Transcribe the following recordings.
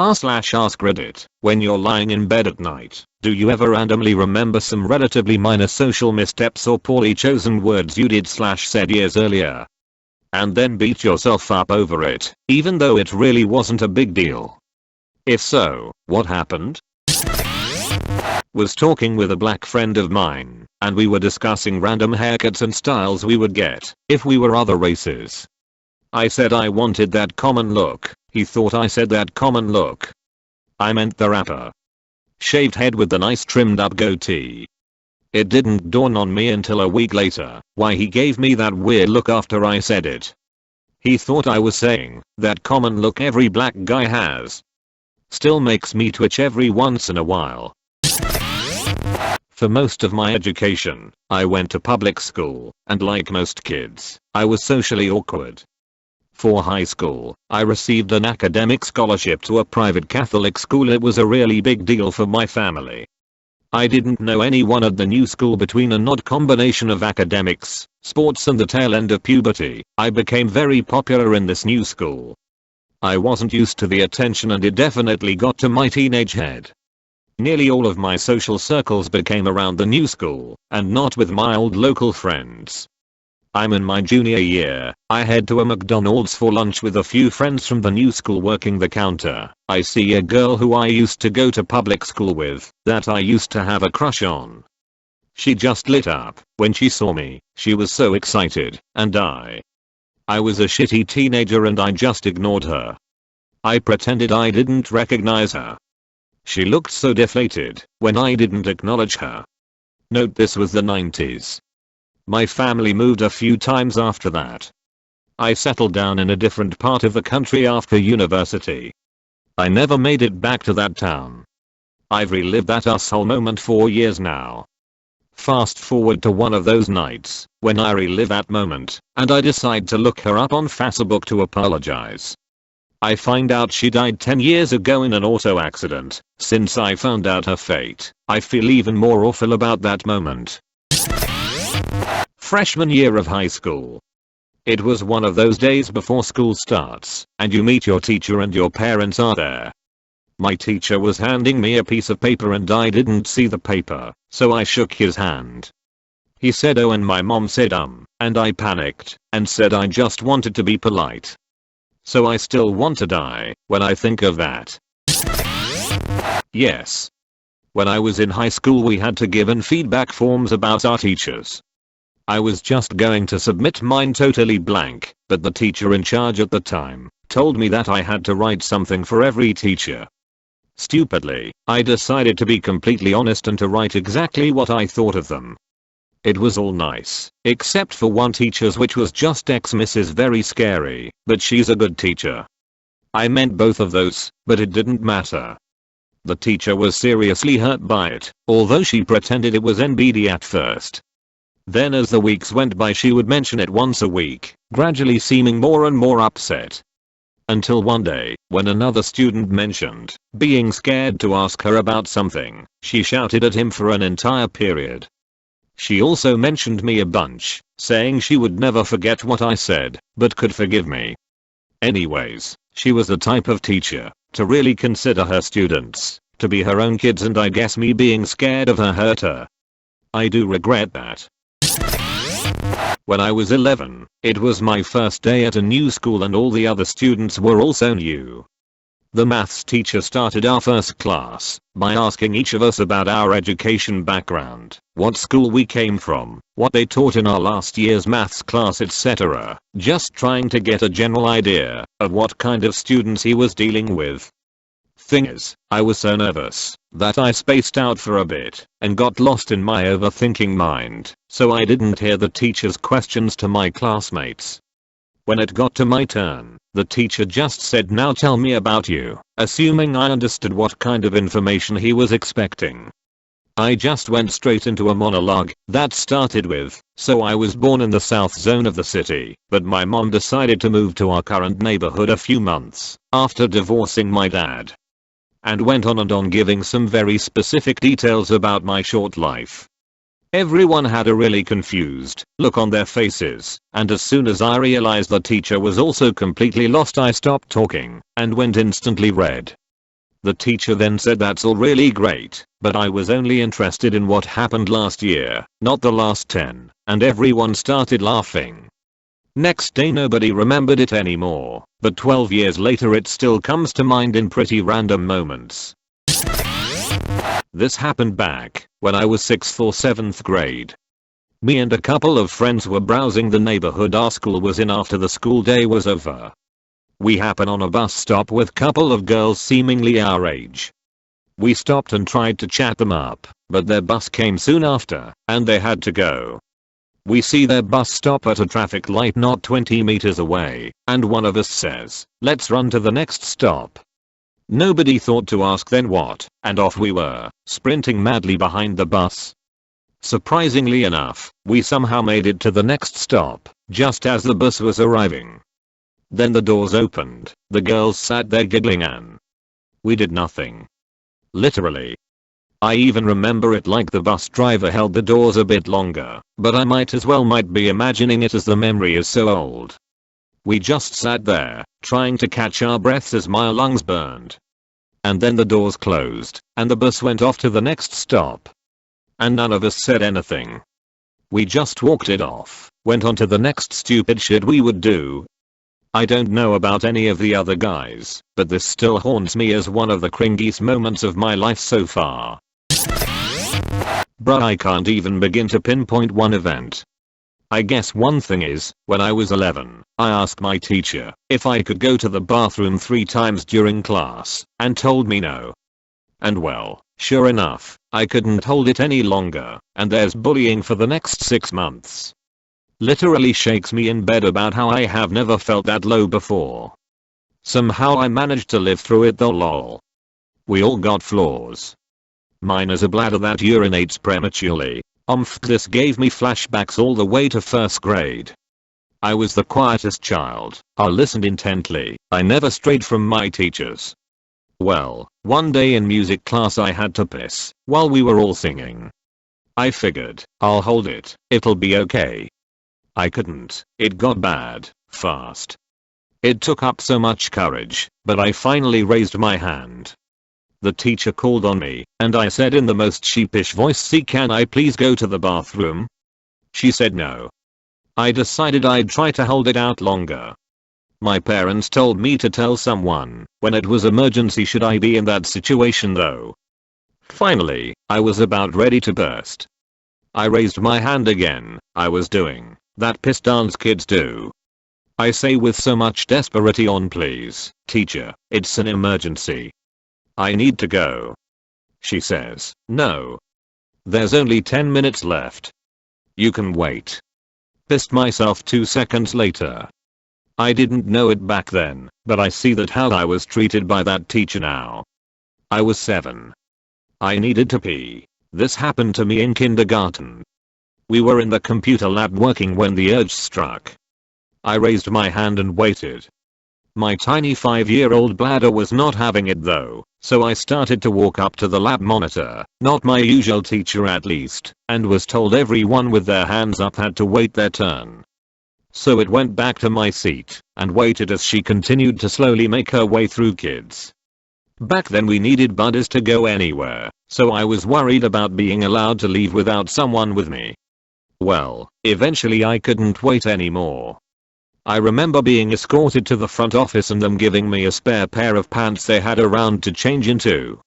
r/AskReddit, when you're lying in bed at night, do you ever randomly remember some relatively minor social missteps or poorly chosen words you did/said years earlier? And then beat yourself up over it, even though it really wasn't a big deal? If so, what happened? Was talking with a black friend of mine, and we were discussing random haircuts and styles we would get if we were other races. I said I wanted that common look. He thought I said that common look. I meant the rapper. Shaved head with the nice trimmed up goatee. It didn't dawn on me until a week later why he gave me that weird look after I said it. He thought I was saying that common look every black guy has. Still makes me twitch every once in a while. For most of my education, I went to public school, and like most kids, I was socially awkward. For high school, I received an academic scholarship to a private Catholic school. It was a really big deal for my family. I didn't know anyone at the new school. Between an odd combination of academics, sports and the tail end of puberty, I became very popular in this new school. I wasn't used to the attention, and it definitely got to my teenage head. Nearly all of my social circles became around the new school, and not with my old local friends. I'm in my junior year. I head to a McDonald's for lunch with a few friends from the new school working the counter. I see a girl who I used to go to public school with, that I used to have a crush on. She just lit up when she saw me. She was so excited, and I was a shitty teenager and I just ignored her. I pretended I didn't recognize her. She looked so deflated when I didn't acknowledge her. Note this was the 90s. My family moved a few times after that. I settled down in a different part of the country after university. I never made it back to that town. I've relived that asshole moment for years now. Fast forward to one of those nights when I relive that moment, and I decide to look her up on Facebook to apologize. I find out she died 10 years ago in an auto accident. Since I found out her fate, I feel even more awful about that moment. Freshman year of high school. It was one of those days before school starts, and you meet your teacher and your parents are there. My teacher was handing me a piece of paper and I didn't see the paper, so I shook his hand. He said "oh" and my mom said and I panicked and said I just wanted to be polite. So I still want to die when I think of that. Yes. When I was in high school we had to give in feedback forms about our teachers. I was just going to submit mine totally blank, but the teacher in charge at the time told me that I had to write something for every teacher. Stupidly, I decided to be completely honest and to write exactly what I thought of them. It was all nice, except for one teacher's, which was just ex-Mrs. Very Scary, but she's a good teacher. I meant both of those, but it didn't matter. The teacher was seriously hurt by it, although she pretended it was NBD at first. Then as the weeks went by she would mention it once a week, gradually seeming more and more upset. Until one day, when another student mentioned being scared to ask her about something, she shouted at him for an entire period. She also mentioned me a bunch, saying she would never forget what I said, but could forgive me. Anyways, she was the type of teacher to really consider her students to be her own kids, and I guess me being scared of her hurt her. I do regret that. When I was 11, it was my first day at a new school and all the other students were also new. The maths teacher started our first class by asking each of us about our education background, what school we came from, what they taught in our last year's maths class, etc. Just trying to get a general idea of what kind of students he was dealing with. Thing is, I was so nervous that I spaced out for a bit and got lost in my overthinking mind, so I didn't hear the teacher's questions to my classmates. When it got to my turn, the teacher just said, "Now tell me about you," assuming I understood what kind of information he was expecting. I just went straight into a monologue that started with, "So I was born in the south zone of the city, but my mom decided to move to our current neighborhood a few months after divorcing my dad." And went on and on, giving some very specific details about my short life. Everyone had a really confused look on their faces, and as soon as I realized the teacher was also completely lost I stopped talking and went instantly red. The teacher then said that's all really great, but I was only interested in what happened last year, not the last 10, and everyone started laughing. Next day nobody remembered it anymore, but 12 years later it still comes to mind in pretty random moments. This happened back when I was 6th or 7th grade. Me and a couple of friends were browsing the neighborhood our school was in after the school day was over. We happen on a bus stop with couple of girls seemingly our age. We stopped and tried to chat them up, but their bus came soon after, and they had to go. We see their bus stop at a traffic light not 20 meters away, and one of us says, "Let's run to the next stop." Nobody thought to ask then what, and off we were, sprinting madly behind the bus. Surprisingly enough, we somehow made it to the next stop, just as the bus was arriving. Then the doors opened, the girls sat there giggling and we did nothing. Literally. I even remember it like the bus driver held the doors a bit longer, but I might as well might be imagining it as the memory is so old. We just sat there, trying to catch our breaths as my lungs burned. And then the doors closed, and the bus went off to the next stop. And none of us said anything. We just walked it off, went on to the next stupid shit we would do. I don't know about any of the other guys, but this still haunts me as one of the cringiest moments of my life so far. Bruh, I can't even begin to pinpoint one event. I guess one thing is, when I was 11, I asked my teacher if I could go to the bathroom 3 times during class, and told me no. And well, sure enough, I couldn't hold it any longer, and there's bullying for the next 6 months. Literally shakes me in bed about how I have never felt that low before. Somehow I managed to live through it though, lol. We all got flaws. Mine is a bladder that urinates prematurely. This gave me flashbacks all the way to 1st grade. I was the quietest child. I listened intently. I never strayed from my teachers. Well, one day in music class I had to piss while we were all singing. I figured, I'll hold it, it'll be okay. I couldn't. It got bad, fast. It took up so much courage, but I finally raised my hand. The teacher called on me, and I said in the most sheepish voice, "See, can I please go to the bathroom?" She said no. I decided I'd try to hold it out longer. My parents told me to tell someone when it was emergency should I be in that situation though. Finally, I was about ready to burst. I raised my hand again. I was doing that piss dance kids do. I say with so much desperation, "On please, teacher, it's an emergency. I need to go." She says, "No. There's only 10 minutes left. You can wait." Pissed myself 2 seconds later. I didn't know it back then, but I see that how I was treated by that teacher now. I was 7. I needed to pee. This happened to me in kindergarten. We were in the computer lab working when the urge struck. I raised my hand and waited. My tiny 5-year-old bladder was not having it though, so I started to walk up to the lab monitor, not my usual teacher at least, and was told everyone with their hands up had to wait their turn. So it went back to my seat, and waited as she continued to slowly make her way through kids. Back then we needed buddies to go anywhere, so I was worried about being allowed to leave without someone with me. Well, eventually I couldn't wait anymore. I remember being escorted to the front office and them giving me a spare pair of pants they had around to change into.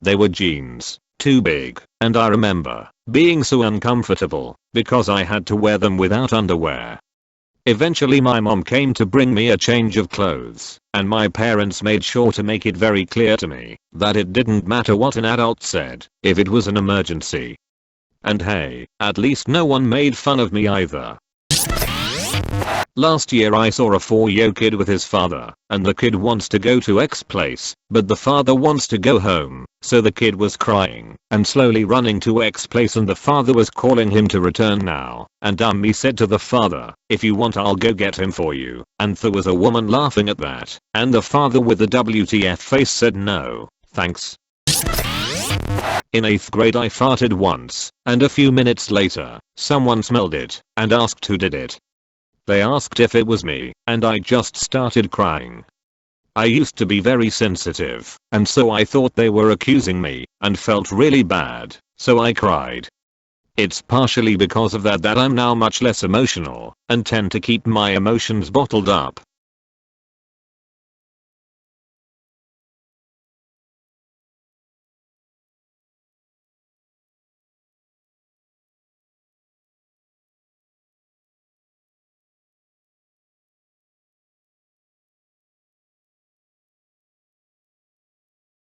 They were jeans, too big, and I remember being so uncomfortable because I had to wear them without underwear. Eventually my mom came to bring me a change of clothes, and my parents made sure to make it very clear to me that it didn't matter what an adult said if it was an emergency. And hey, at least no one made fun of me either. Last year I saw a 4-year kid with his father, and the kid wants to go to X place, but the father wants to go home, so the kid was crying and slowly running to X place and the father was calling him to return now, and dummy said to the father, "If you want I'll go get him for you," and there was a woman laughing at that, and the father with the WTF face said no, thanks. In 8th grade I farted once, and a few minutes later, someone smelled it, and asked who did it. They asked if it was me, and I just started crying. I used to be very sensitive, and so I thought they were accusing me, and felt really bad, so I cried. It's partially because of that I'm now much less emotional, and tend to keep my emotions bottled up.